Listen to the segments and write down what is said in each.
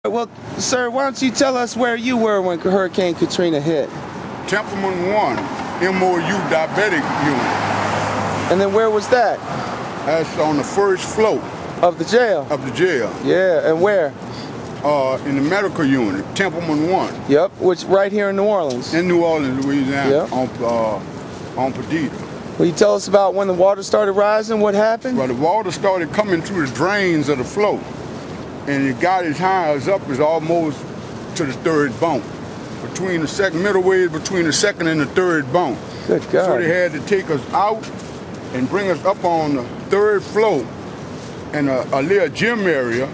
Well, sir, why don't you tell us where you were when Hurricane Katrina hit? Templeman 1, MOU diabetic unit. And then where was that? That's on the first floor. Of the jail? Of the jail. Yeah, and where? In the medical unit, Templeman 1. Yep, which right here in New Orleans. In New Orleans, Louisiana, yep. on Perdita. Will you tell us about when the water started rising, what happened? Well, the water started coming through the drains of the float. And it got as high as up as almost to the third bunk. Between the second, middle way between the second and the third bunk. Good God. So they had to take us out and bring us up on the third floor in a little gym area.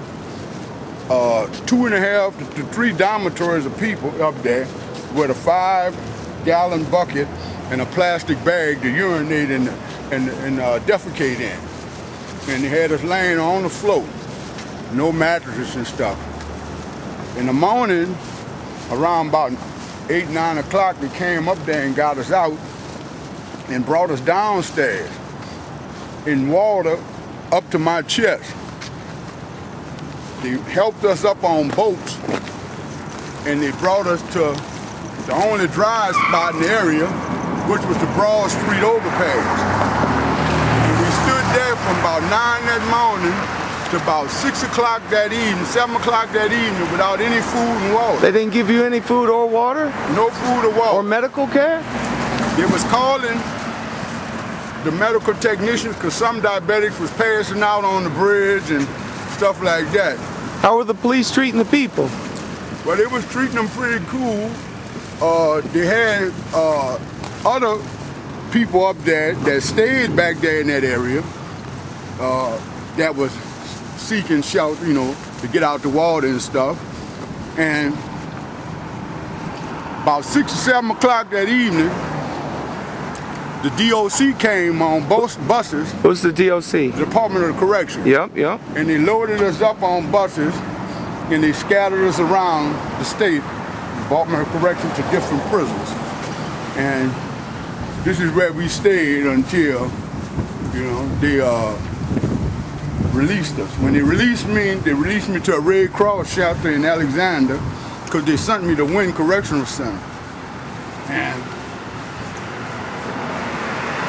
2.5 to 3 dormitories of people up there with a 5-gallon bucket and a plastic bag to urinate and defecate in. And they had us laying on the floor. No mattresses and stuff. In the morning, around about 8, 9 o'clock, they came up there and got us out and brought us downstairs in water up to my chest. They helped us up on boats and they brought us to the only dry spot in the area, which was the Broad Street overpass. And we stood there from about 9 that morning to about 6 o'clock that evening, 7 o'clock that evening without any food and water. They didn't give you any food or water? No food or water. Or medical care? They was calling the medical technicians because some diabetics was passing out on the bridge and stuff like that. How were the police treating the people? Well, they was treating them pretty cool. They had other people up there that stayed back there in that area that was seeking shelter, you know, to get out the water and stuff. And about 6 or 7 o'clock that evening, the DOC came on both buses. What's the DOC? The Department of Correction. Yep, yep. And they loaded us up on buses and they scattered us around the state, Department of Correction, to different prisons. And this is where we stayed until, you know, they released us. When they released me to a Red Cross shelter in Alexander because they sent me to Wynn Correctional Center. And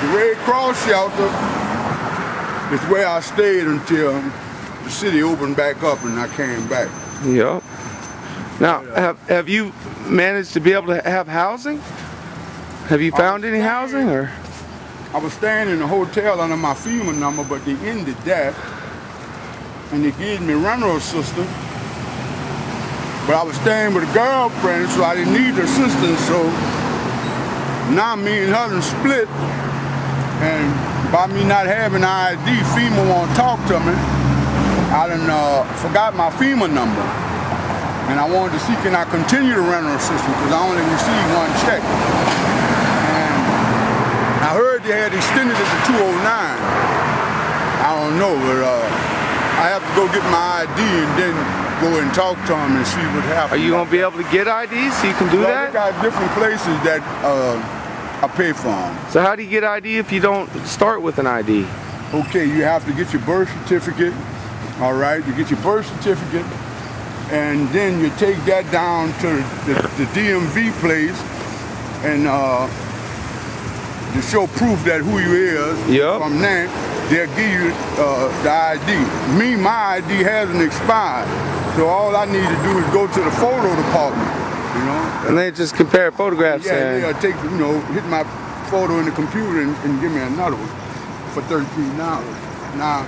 the Red Cross shelter is where I stayed until the city opened back up and I came back. Yep. Now, have you managed to be able to have housing? Have you found any housing, or? I was staying in a hotel under my FEMA number, but they ended that. And they gave me rental assistance. But I was staying with a girlfriend, so I didn't need the assistance. So now me and her done split. And by me not having an ID, FEMA won't talk to me. I done forgot my FEMA number. And I wanted to see, can I continue the rental assistance, because I only received 1 check. And I heard they had extended it to 209. I don't know, but I have to go get my ID and then go and talk to them and see what happens. Are you going to be able to get IDs so you can do that? They got different places that I pay for them. So how do you get ID if you don't start with an ID? Okay, you have to get your birth certificate, all right? You get your birth certificate, and then you take that down to the DMV place and to show proof that who you is. Yep. From there, they'll give you the ID. Me, my ID hasn't expired, so all I need to do is go to the photo department, you know. And they just compare photographs. Yeah, they'll take, you know, hit my photo in the computer and give me another one for $13. Now,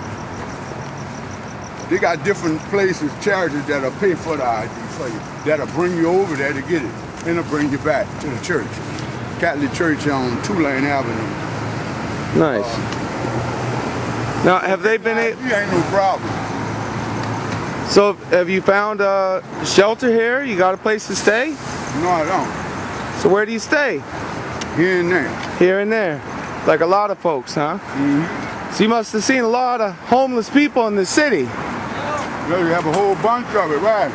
they got different places, charities that'll pay for the ID for you, that'll bring you over there to get it, and they'll bring you back to the church. Catholic Church on Tulane Avenue. Nice. Now, have they been able? Ain't no problem. So, have you found a shelter here? You got a place to stay? No, I don't. So, where do you stay? Here and there. Here and there. Like a lot of folks, huh? Mm-hmm. So, you must have seen a lot of homeless people in the city. Yeah, you have a whole bunch of it, right?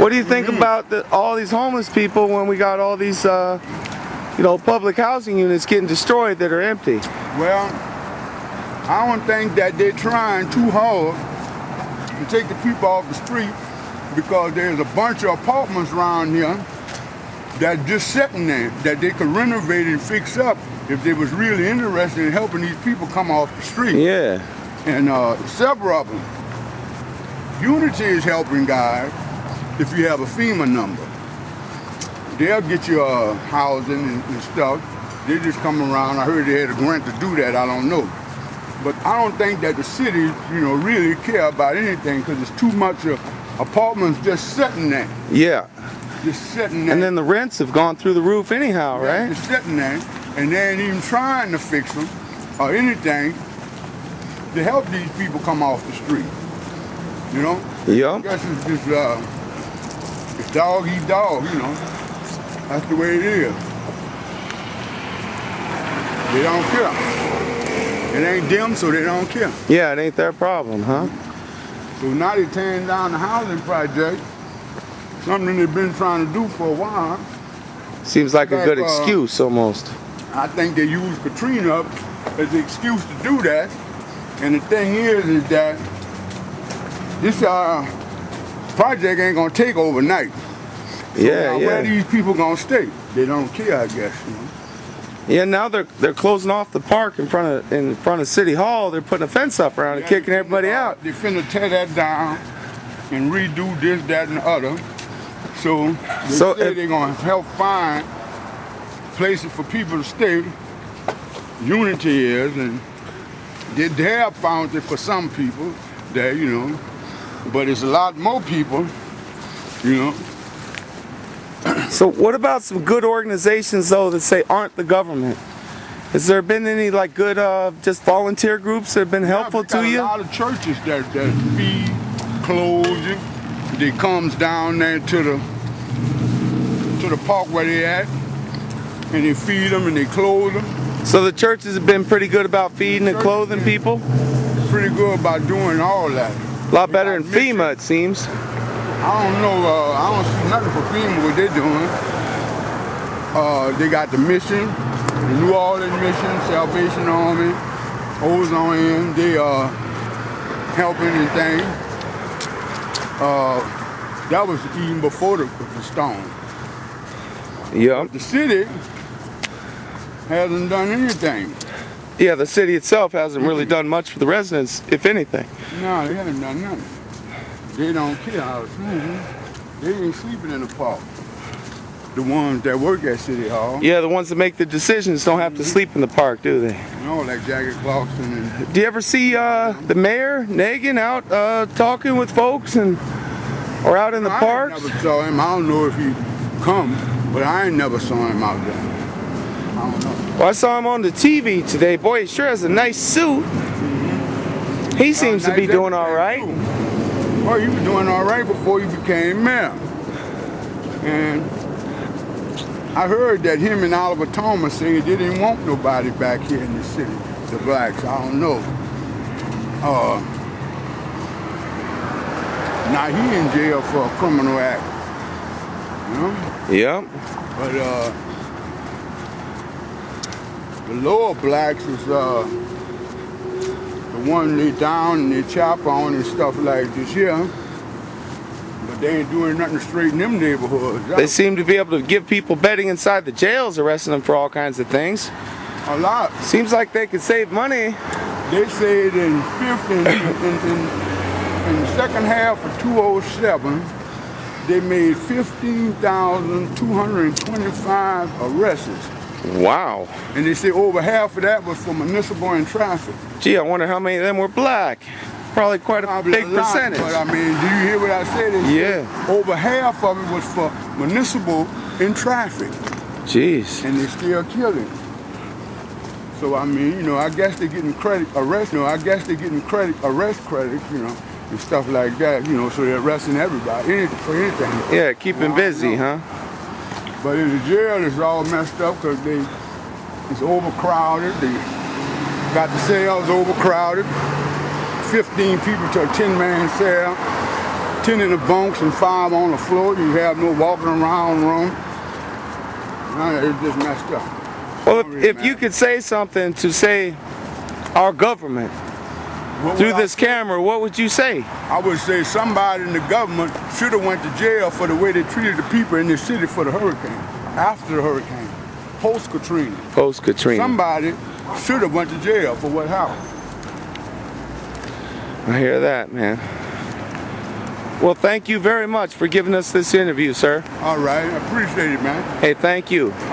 What do you think about all these homeless people when we got all these, you know, public housing units getting destroyed that are empty? Well, I don't think that they're trying too hard to take the people off the street because there's a bunch of apartments around here that just sitting there that they could renovate and fix up if they was really interested in helping these people come off the street. Yeah. And several of them. Unity is helping guys if you have a FEMA number. They'll get you housing and stuff. They just come around. I heard they had a grant to do that. I don't know. But I don't think that the city, really care about anything because it's too much apartments just sitting there. Yeah. Just sitting there. And then the rents have gone through the roof anyhow, right? Just sitting there, and they ain't even trying to fix them or anything to help these people come off the street. Yep. I guess it's just it's dog eat dog. That's the way it is. They don't care. It ain't them, so they don't care. Yeah, it ain't their problem, huh? So now they're tearing down the housing project, something they've been trying to do for a while. Seems like a good excuse almost. I think they use Katrina as the excuse to do that. And the thing is that this project ain't gonna take overnight. So now where these people gonna stay? They don't care, I guess. Yeah, now they're closing off the park in front of City Hall. They're putting a fence up around it, kicking everybody out. They finna tear that down and redo this, that, and the other. So they're gonna help find places for people to stay. Unity is, and they have found it for some people there, but it's a lot more people, So what about some good organizations though that say aren't the government? Has there been any good just volunteer groups that have been helpful to you? A lot of churches that feed, clothe, they comes down there to the park where they at, and they feed them and they clothe them. So the churches have been pretty good about feeding and clothing people? Pretty good about doing all that. A lot better than FEMA, it seems. I don't know, I don't see nothing for FEMA what they're doing. They got the mission, the New Orleans mission, Salvation Army, Ozone, they are helping and things. That was even before the storm. Yeah. The city hasn't done anything. Yeah, the city itself hasn't really done much for the residents, if anything. No, they haven't done nothing. They don't care. They ain't sleeping in the park. The ones that work at City Hall. Yeah, the ones that make the decisions don't have to sleep in the park, do they? Like Jackie Clarkson. Do you ever see the mayor, Nagin, out talking with folks or out in the parks? I never saw him. I don't know if he come, but I ain't never saw him out there. I don't know. Well, I saw him on the TV today. Boy, he sure has a nice suit. He seems to be doing all right. Well, he was doing all right before he became mayor. And I heard that him and Oliver Thomas say they didn't want nobody back here in the city, the blacks. I don't know. Now he in jail for a criminal act. Yeah. But the lower blacks is the one they down and they chop on and stuff like this here. But they ain't doing nothing to straighten them neighborhoods out. They seem to be able to give people bedding inside the jails, arresting them for all kinds of things. A lot. Seems like they could save money. They said in the second half of 2007, they made 15,225 arrests. Wow. And they say over half of that was for municipal and traffic. Gee, I wonder how many of them were black. Probably quite a big percentage. But I mean, do you hear what I said? Yeah. Over half of it was for municipal and traffic. Jeez. And they still killing. So I mean, I guess they're getting arrest credits, and stuff like that, so they're arresting everybody for anything. Yeah, keep them busy, huh? But in the jail, it's all messed up because it's overcrowded. They got the cells overcrowded. 15 people to a 10-man cell, 10 in the bunks and 5 on the floor. You have no walking around room. It's just messed up. Well, if you could say something to say our government What through would I this say? camera, what would you say? I would say somebody in the government should have went to jail for the way they treated the people in the city for the hurricane, after the hurricane, post Katrina. Post Katrina. Somebody should have went to jail for what happened. I hear that, man. Well, thank you very much for giving us this interview, sir. All right, I appreciate it, man. Hey, thank you.